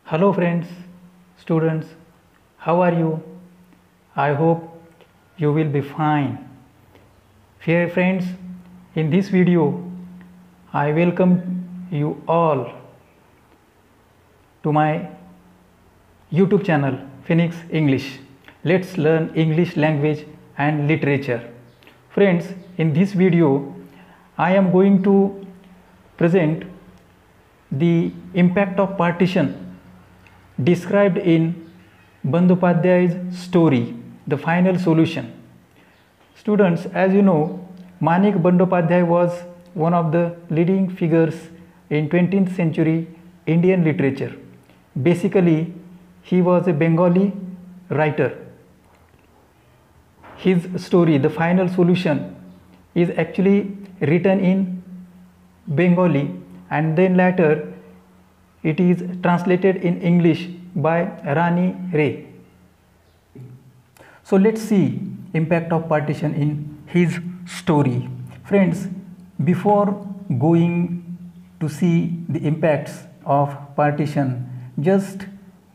Hello friends, students, how are you? I hope you will be fine. Dear friends, in this video, I welcome you all to my YouTube channel Phoenix English. Let's learn English language and literature. Friends, in this video, I am going to present the impact of partition described in Bandyopadhyay's story, The Final Solution. Students, as you know, Manik Bandyopadhyay was one of the leading figures in 20th century Indian literature. Basically, he was a Bengali writer. His story, The Final Solution, is actually written in Bengali and then later it is translated in English by Rani Ray. So let's see impact of partition in his story. Friends, before going to see the impacts of partition, just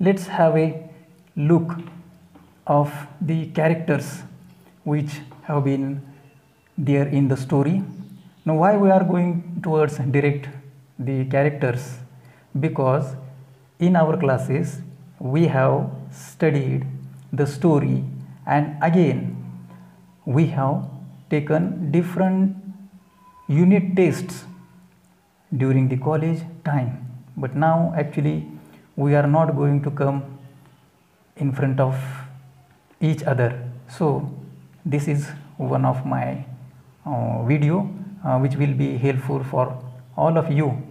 let's have a look of the characters which have been there in the story. Now why we are going towards direct the characters? Because in our classes we have studied the story and again we have taken different unit tests during the college time, but now actually we are not going to come in front of each other. So this is one of my video which will be helpful for all of you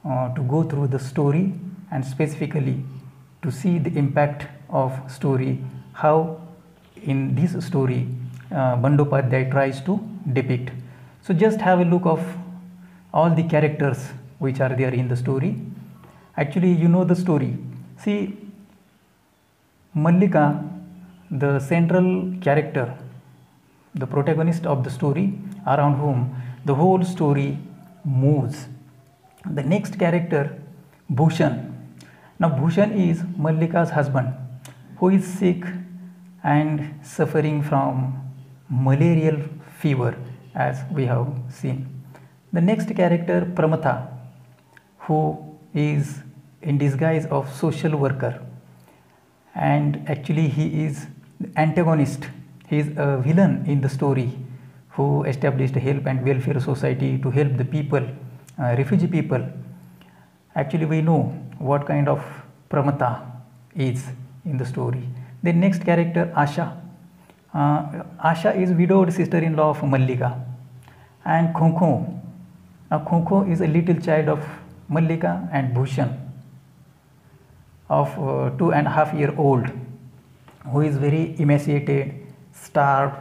to go through the story and specifically to see the impact of story, how in this story Bandyopadhyay tries to depict. So just have a look of all the characters which are there in the story. Actually, you know the story. See, Mallika, the central character, the protagonist of the story, around whom the whole story moves. The next character, Bhushan. Now Bhushan is Mallika's husband who is sick and suffering from malarial fever, as we have seen. The next character, Pramatha, who is in disguise of social worker, and actually he is the antagonist. He is a villain in the story who established a help and welfare society to help the people, refugee people. Actually we know what kind of Pramatha is in the story. The next character, Asha. Asha is widowed sister-in-law of Mallika. And Khokho. Now Khokho is a little child of Mallika and Bhushan of 2.5 years old, who is very emaciated, starved,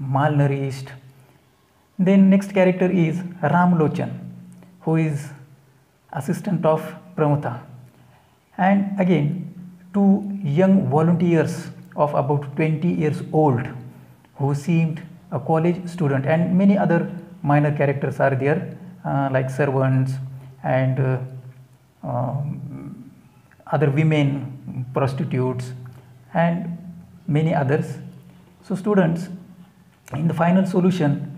malnourished. Then next character is Ramlochan, who is assistant of Pramatha. And again, two young volunteers of about 20 years old who seemed a college student, and many other minor characters are there like servants and other women, prostitutes and many others. So students, in the final solution,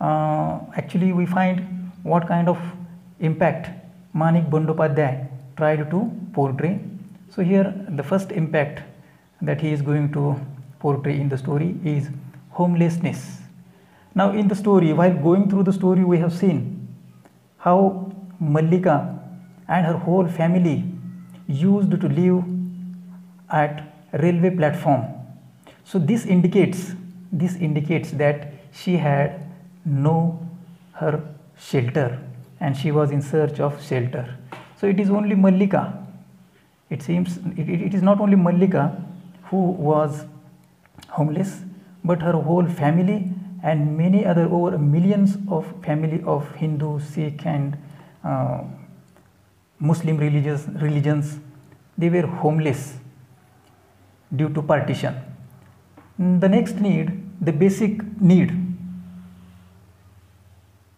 actually we find what kind of impact Manik Bandyopadhyay tried to portray. So here the first impact that he is going to portray in the story is homelessness. Now in the story, while going through the story, we have seen how Mallika and her whole family used to live at railway platform. So this indicates that she had no her shelter and she was in search of shelter. So it is only Mallika, it seems it is not only Mallika who was homeless, but her whole family and many other, over millions of family of Hindu, Sikh and Muslim religions, they were homeless due to partition. The next need, the basic need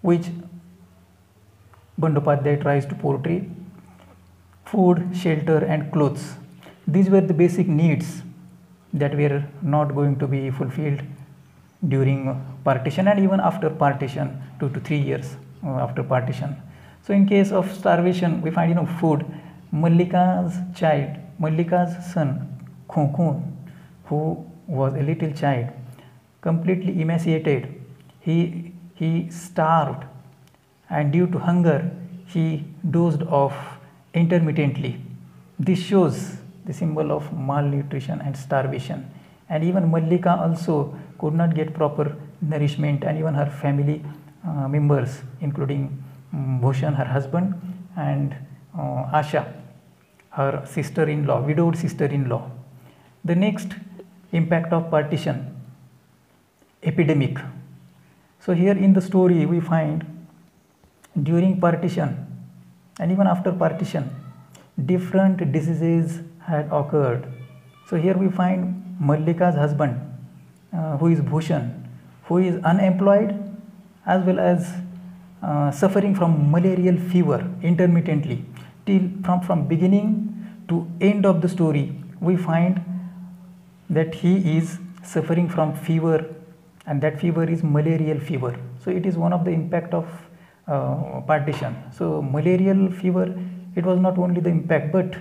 which Bandyopadhyay tries to portray food, shelter and clothes. These were the basic needs that were not going to be fulfilled during partition and even after partition, 2 to 3 years after partition. So in case of starvation, we find food. Mallika's son Khokun, who was a little child, completely emaciated, he starved, and due to hunger he dozed off intermittently. This shows the symbol of malnutrition and starvation. And even Mallika also could not get proper nourishment, and even her family members, including Bhushan, her husband, and Asha, her sister-in-law, widowed sister-in-law. The next impact of partition, epidemic. So here in the story we find during partition and even after partition, different diseases had occurred. So here we find Mallika's husband, who is Bhushan, who is unemployed as well as suffering from malarial fever intermittently. Till from beginning to end of the story, we find that he is suffering from fever, and that fever is malarial fever. So it is one of the impact of partition. So malarial fever, it was not only the impact, but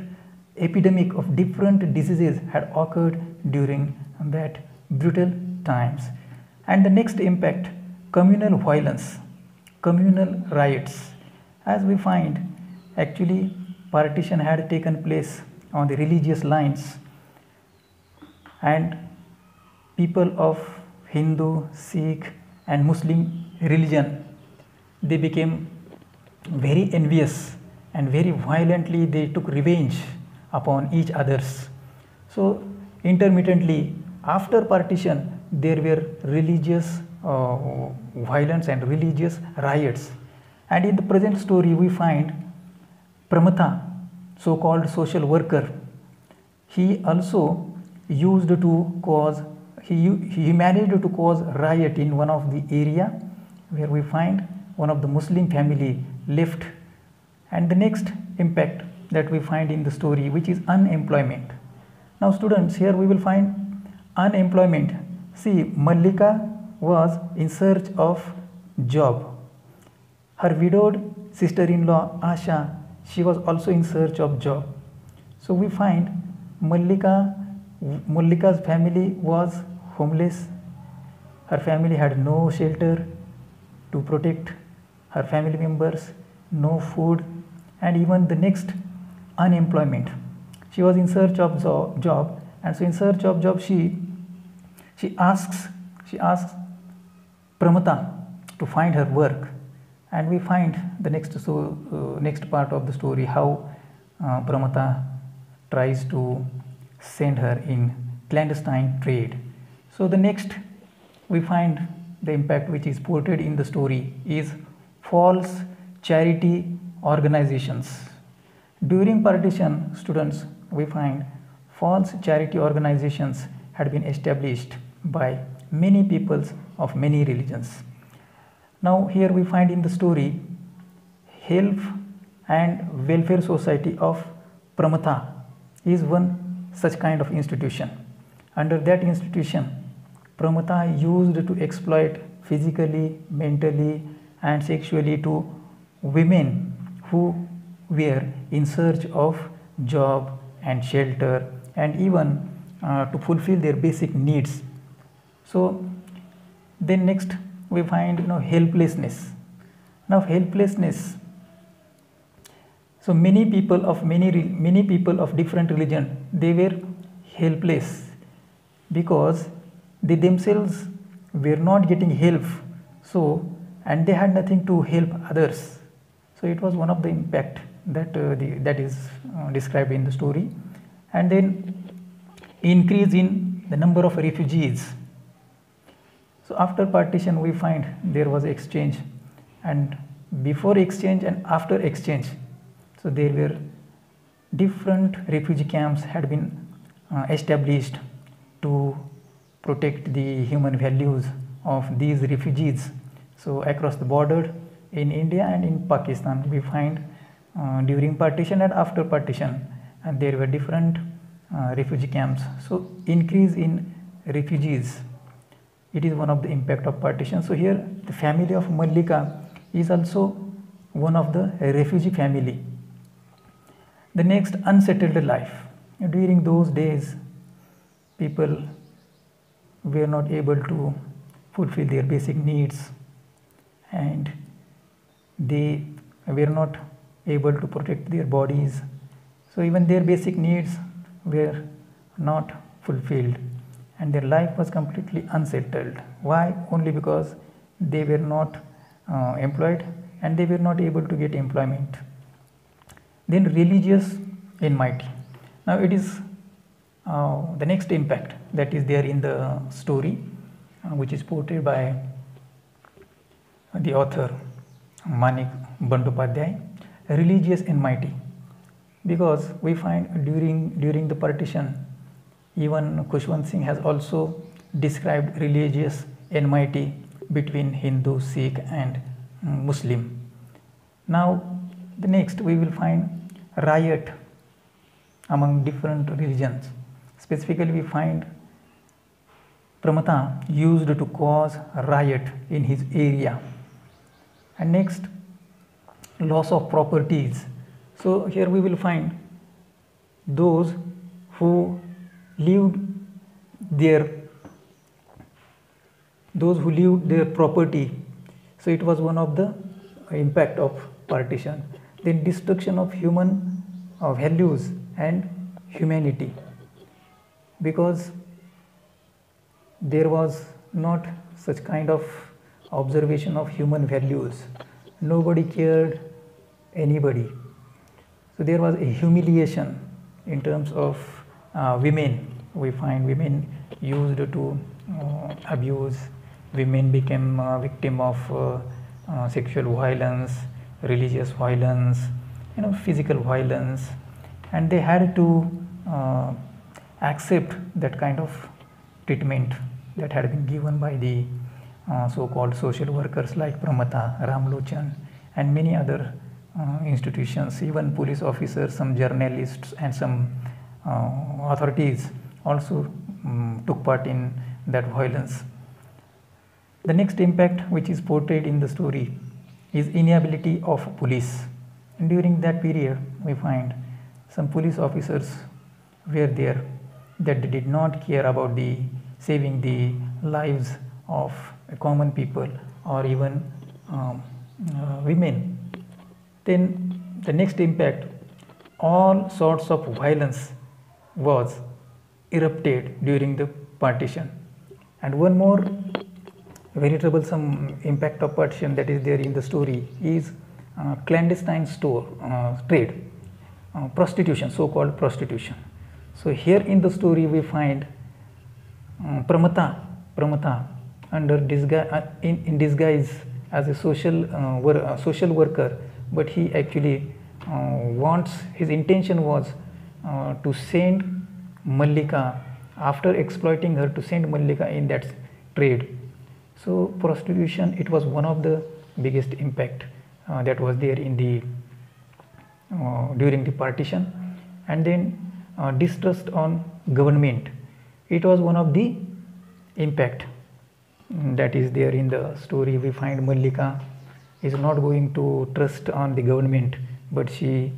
epidemic of different diseases had occurred during that brutal times. And the next impact, communal violence, communal riots. As we find, actually partition had taken place on the religious lines, and people of Hindu, Sikh and Muslim religion, they became very envious and very violently they took revenge upon each others. So intermittently after partition there were religious violence and religious riots. And in the present story we find Pramatha, so-called social worker, he also used to cause, he managed to cause riot in one of the area where we find one of the Muslim family left. And the next impact that we find in the story, which is unemployment. Now students, here we will find unemployment. See, Mallika was in search of job. Her widowed sister-in-law Asha, she was also in search of job. So we find Mallika's family was homeless. Her family had no shelter to protect her family members, no food, and even the next, unemployment. She was in search of job, and so in search of job she asks Pramatha to find her work. And we find the next part of the story, how Pramatha tries to send her in clandestine trade. So the next we find the impact which is portrayed in the story is false charity organizations. During partition, students, we find false charity organizations had been established by many peoples of many religions. Now here we find in the story Health and Welfare Society of Pramatha is one such kind of institution. Under that institution, Pramatha used to exploit physically, mentally and sexually to women who were in search of job and shelter and even to fulfill their basic needs. So then next we find helplessness. Now helplessness. So many people of different religion, they were helpless because they themselves were not getting help. So and they had nothing to help others. So it was one of the impact that that is described in the story. And then increase in the number of refugees. So after partition we find there was exchange, and before exchange and after exchange, so there were different refugee camps had been established to protect the human values of these refugees. So across the border in India and in Pakistan we find during partition and after partition, and there were different refugee camps. So increase in refugees, it is one of the impact of partition. So here the family of Mallika is also one of the refugee family. The next, unsettled life. During those days, people were not able to fulfill their basic needs, and they were not able to protect their bodies. So even their basic needs were not fulfilled, and their life was completely unsettled. Why? Only because they were not employed, and they were not able to get employment. Then religious enmity. Now it is the next impact that is there in the story, which is portrayed by the author Manik Bandopadhyay, religious enmity. Because we find during the partition, even Khushwant Singh has also described religious enmity between Hindu, Sikh and Muslim. Now the next we will find riot among different religions. Specifically we find Pramata used to cause riot in his area. And next, loss of properties. So here we will find those who lived their property. So it was one of the impact of partition. Then destruction of human values and humanity, because there was not such kind of observation of human values. Nobody cared anybody. So there was a humiliation in terms of women. We find women used to abuse. Women became victim of sexual violence, religious violence, physical violence, and they had to accept that kind of treatment that had been given by the so-called social workers like Pramata, Ramlochan, and many other institutions. Even police officers, some journalists, and some authorities also took part in that violence. The next impact which is portrayed in the story is inability of police. And during that period, we find some police officers were there that they did not care about the saving the lives of common people or even women. Then the next impact, all sorts of violence was erupted during the partition. And one more very troublesome impact of partition that is there in the story is clandestine trade, prostitution, so-called prostitution. So here in the story we find Pramata under disguise, in disguise as a social worker, but he actually his intention was to send Mallika, after exploiting her, to send Mallika in that trade. So prostitution, it was one of the biggest impact that was there in the during the partition. And then distrust on government, it was one of the impact that is there in the story. We find Mallika is not going to trust on the government, but she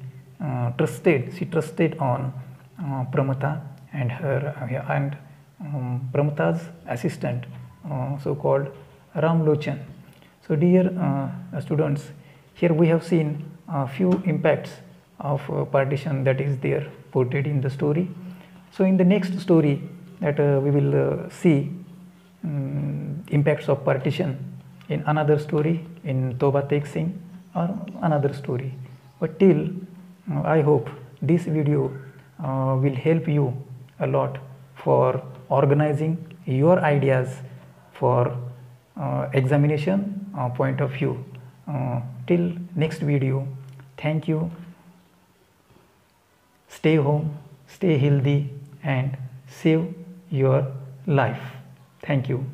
trusted on Pramata and Pramata's assistant, so-called Ramlochan. So dear students, here we have seen a few impacts of partition that is there portrayed in the story. So in the next story that we will see impacts of partition in another story, in Toba Tek Singh, or another story. But till I hope this video will help you a lot for organizing your ideas for examination point of view. Till next video, thank you. Stay home, stay healthy, and save your life. Thank you.